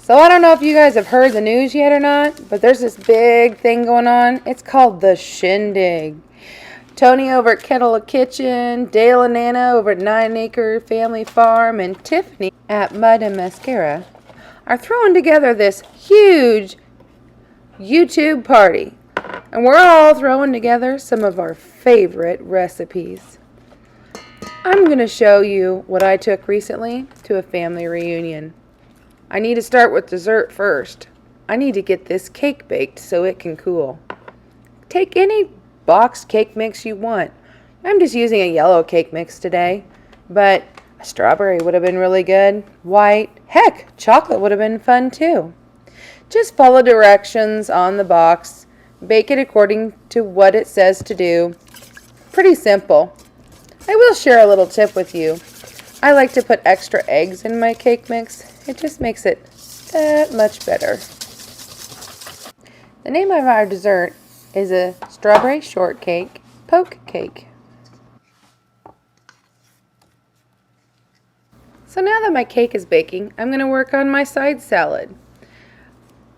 So I don't know if you guys have heard the news yet or not, but there's this big thing going on. It's called the Shindig. Tony over at Kettle Kitchen, Dale and Nana over at 9 Acre Family Farm, and Tiffany at Mud and Mascara are throwing together this huge YouTube party. And we're all throwing together some of our favorite recipes. I'm going to show you what I took recently to a family reunion. I need to start with dessert first. I need to get this cake baked so it can cool. Take any boxed cake mix you want. I'm just using a yellow cake mix today, but a strawberry would have been really good. White, heck, chocolate would have been fun too. Just follow directions on the box. Bake it according to what it says to do. Pretty simple. I will share a little tip with you. I like to put extra eggs in my cake mix. It just makes it that much better. The name of our dessert is a strawberry shortcake poke cake. So now that my cake is baking, I'm going to work on my side salad.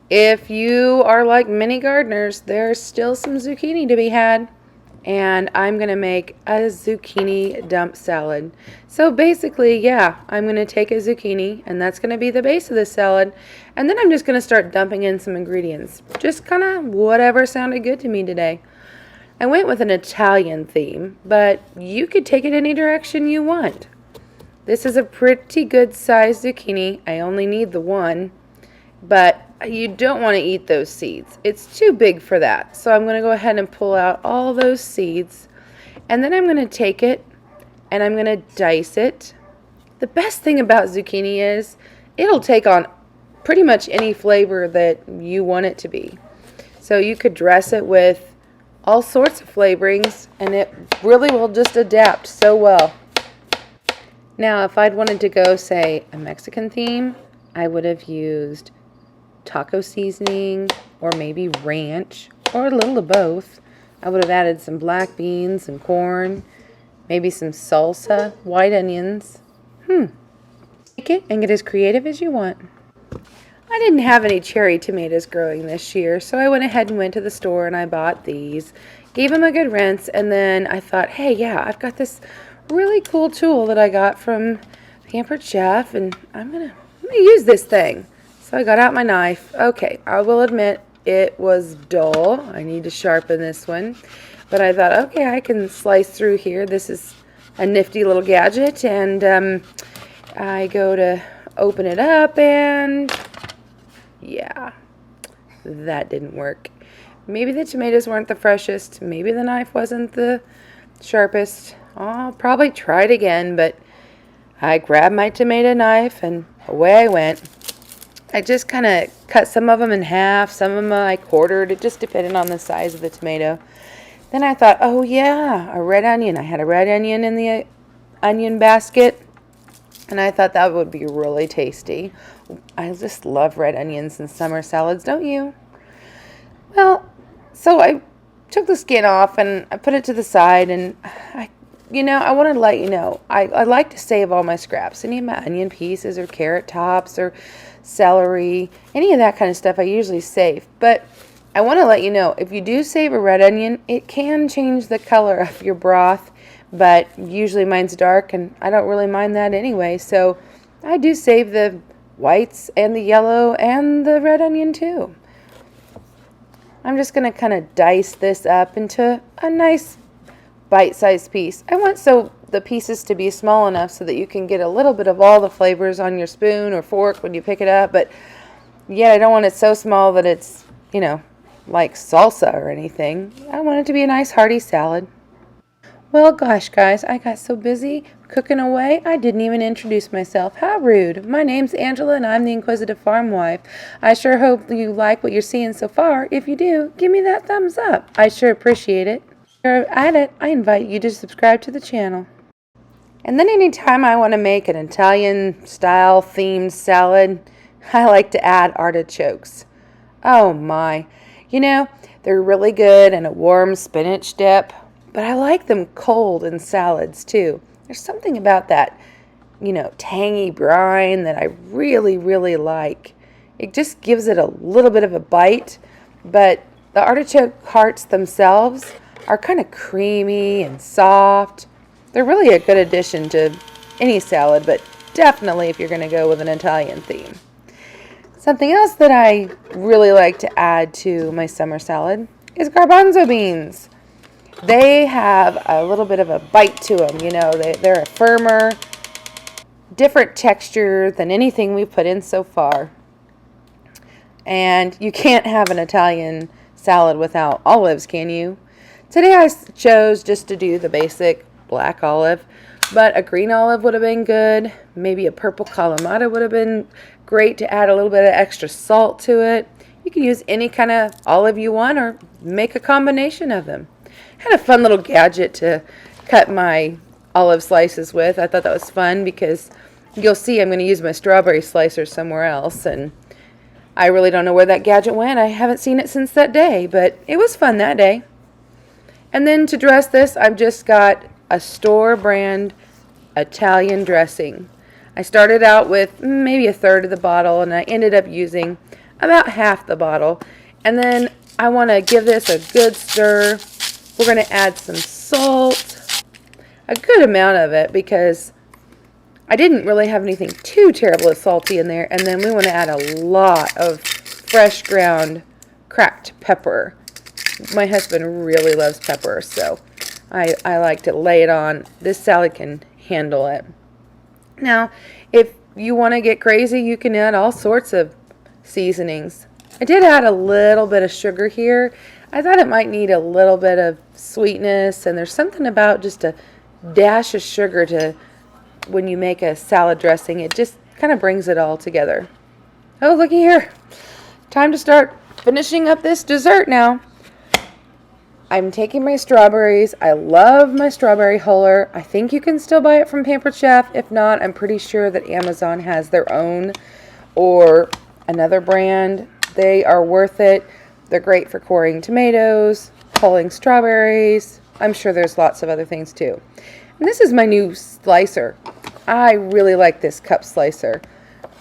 If you are like many gardeners, there's still some zucchini to be had. And I'm going to make a zucchini dump salad. So basically, yeah, I'm going to take a zucchini, and that's going to be the base of the salad. And then I'm just going to start dumping in some ingredients. Just kind of whatever sounded good to me today. I went with an Italian theme, but you could take it any direction you want. This is a pretty good sized zucchini. I only need the one, but you don't want to eat those seeds. It's too big for that. So I'm going to go ahead and pull out all those seeds. And then I'm going to take it and I'm going to dice it. The best thing about zucchini is it'll take on pretty much any flavor that you want it to be. So you could dress it with all sorts of flavorings and it really will just adapt so well. Now if I'd wanted to go, say, a Mexican theme, I would have used taco seasoning or maybe ranch or a little of both. I would have added some black beans and corn, maybe some salsa, white onions. Take it and get as creative as you want. I didn't have any cherry tomatoes growing this year, so I went ahead and went to the store and I bought these. Gave them a good rinse, and then I thought, hey, yeah, I've got this really cool tool that I got from Pampered Chef, and I'm gonna use this thing. So I got out my knife. Okay, I will admit it was dull. I need to sharpen this one. But I thought, okay, I can slice through here. This is a nifty little gadget. And I go to open it up and yeah, that didn't work. Maybe the tomatoes weren't the freshest. Maybe the knife wasn't the sharpest. I'll probably try it again, but I grabbed my tomato knife and away I went. I just kind of cut some of them in half, some of them I quartered. It just depended on the size of the tomato. Then I thought, oh yeah, a red onion. I had a red onion in the onion basket, and I thought that would be really tasty. I just love red onions in summer salads, don't you? Well, so I took the skin off and I put it to the side, and I want to let you know, I like to save all my scraps. Any of my onion pieces or carrot tops or celery, any of that kind of stuff I usually save. But I want to let you know, if you do save a red onion, it can change the color of your broth, but usually mine's dark and I don't really mind that anyway. So I do save the whites and the yellow and the red onion too. I'm just going to kind of dice this up into a nice bite-sized piece. I want the pieces to be small enough so that you can get a little bit of all the flavors on your spoon or fork when you pick it up, but yet I don't want it so small that it's, like salsa or anything. I want it to be a nice hearty salad. Well, gosh, guys, I got so busy cooking away, I didn't even introduce myself. How rude. My name's Angela, and I'm the Inquisitive Farmwife. I sure hope you like what you're seeing so far. If you do, give me that thumbs up. I sure appreciate it. If you're at it, I invite you to subscribe to the channel. And then anytime I want to make an Italian-style themed salad, I like to add artichokes. Oh my. They're really good in a warm spinach dip, but I like them cold in salads too. There's something about that, tangy brine that I really, really like. It just gives it a little bit of a bite, but the artichoke hearts themselves are kind of creamy and soft. They're really a good addition to any salad, but definitely if you're going to go with an Italian theme. Something else that I really like to add to my summer salad is garbanzo beans. They have a little bit of a bite to them, you know, they're a firmer, different texture than anything we've put in so far. And you can't have an Italian salad without olives, can you? Today I chose just to do the basic black olive, but a green olive would have been good. Maybe a purple Kalamata would have been great to add a little bit of extra salt to it. You can use any kind of olive you want or make a combination of them. Had a fun little gadget to cut my olive slices with. I thought that was fun because you'll see I'm going to use my strawberry slicer somewhere else, and I really don't know where that gadget went. I haven't seen it since that day, but it was fun that day. And then to dress this, I've just got a store brand Italian dressing. I started out with maybe a third of the bottle, and I ended up using about half the bottle. And then I want to give this a good stir. We're going to add some salt, a good amount of it, because I didn't really have anything too terribly salty in there. And then we want to add a lot of fresh ground cracked pepper. My husband really loves pepper, so I like to lay it on. This salad can handle it. Now, if you want to get crazy, you can add all sorts of seasonings. I did add a little bit of sugar here. I thought it might need a little bit of sweetness, and there's something about just a dash of sugar to when you make a salad dressing. It just kind of brings it all together. Oh, looky here. Time to start finishing up this dessert now. I'm taking my strawberries. I love my strawberry huller. I think you can still buy it from Pampered Chef. If not, I'm pretty sure that Amazon has their own or another brand. They are worth it. They're great for coring tomatoes, hulling strawberries. I'm sure there's lots of other things too. And this is my new slicer. I really like this cup slicer.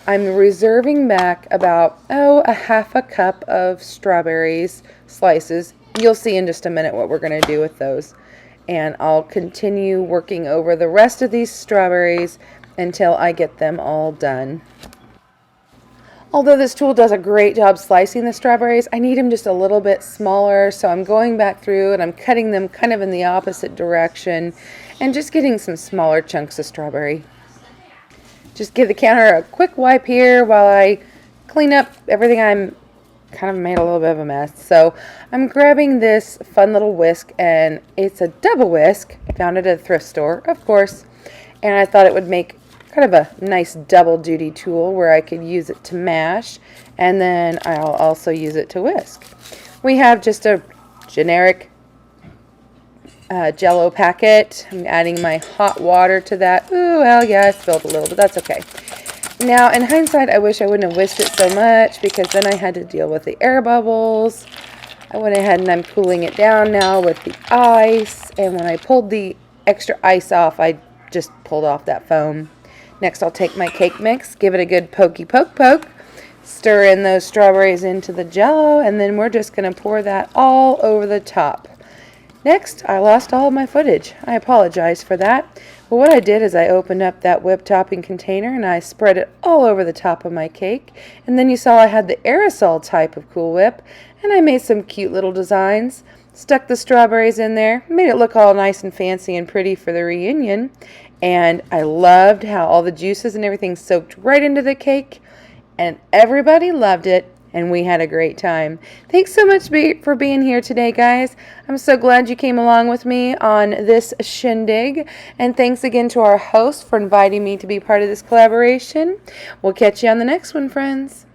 I'm reserving back about, a half a cup of strawberries slices. You'll see in just a minute what we're going to do with those. And I'll continue working over the rest of these strawberries until I get them all done. Although this tool does a great job slicing the strawberries, I need them just a little bit smaller, so I'm going back through and I'm cutting them kind of in the opposite direction and just getting some smaller chunks of strawberry. Just give the counter a quick wipe here while I clean up everything. I'm kind of made a little bit of a mess. So I'm grabbing this fun little whisk, and it's a double whisk. I found it at a thrift store, of course, and I thought it would make kind of a nice double duty tool where I could use it to mash, and then I'll also use it to whisk. We have just a generic Jell-O packet. I'm adding my hot water to that. Ooh, well, yeah, I spilled a little, but that's okay. Now, in hindsight, I wish I wouldn't have whisked it so much, because then I had to deal with the air bubbles. I went ahead and I'm cooling it down now with the ice, and when I pulled the extra ice off, I just pulled off that foam. Next, I'll take my cake mix, give it a good pokey poke, stir in those strawberries into the Jell-O, and then we're just going to pour that all over the top. Next, I lost all of my footage. I apologize for that. But what I did is I opened up that whipped topping container and I spread it all over the top of my cake. And then you saw I had the aerosol type of Cool Whip, and I made some cute little designs. Stuck the strawberries in there, made it look all nice and fancy and pretty for the reunion. And I loved how all the juices and everything soaked right into the cake. And everybody loved it. And we had a great time. Thanks so much for being here today, guys. I'm so glad you came along with me on this shindig. And thanks again to our host for inviting me to be part of this collaboration. We'll catch you on the next one, friends.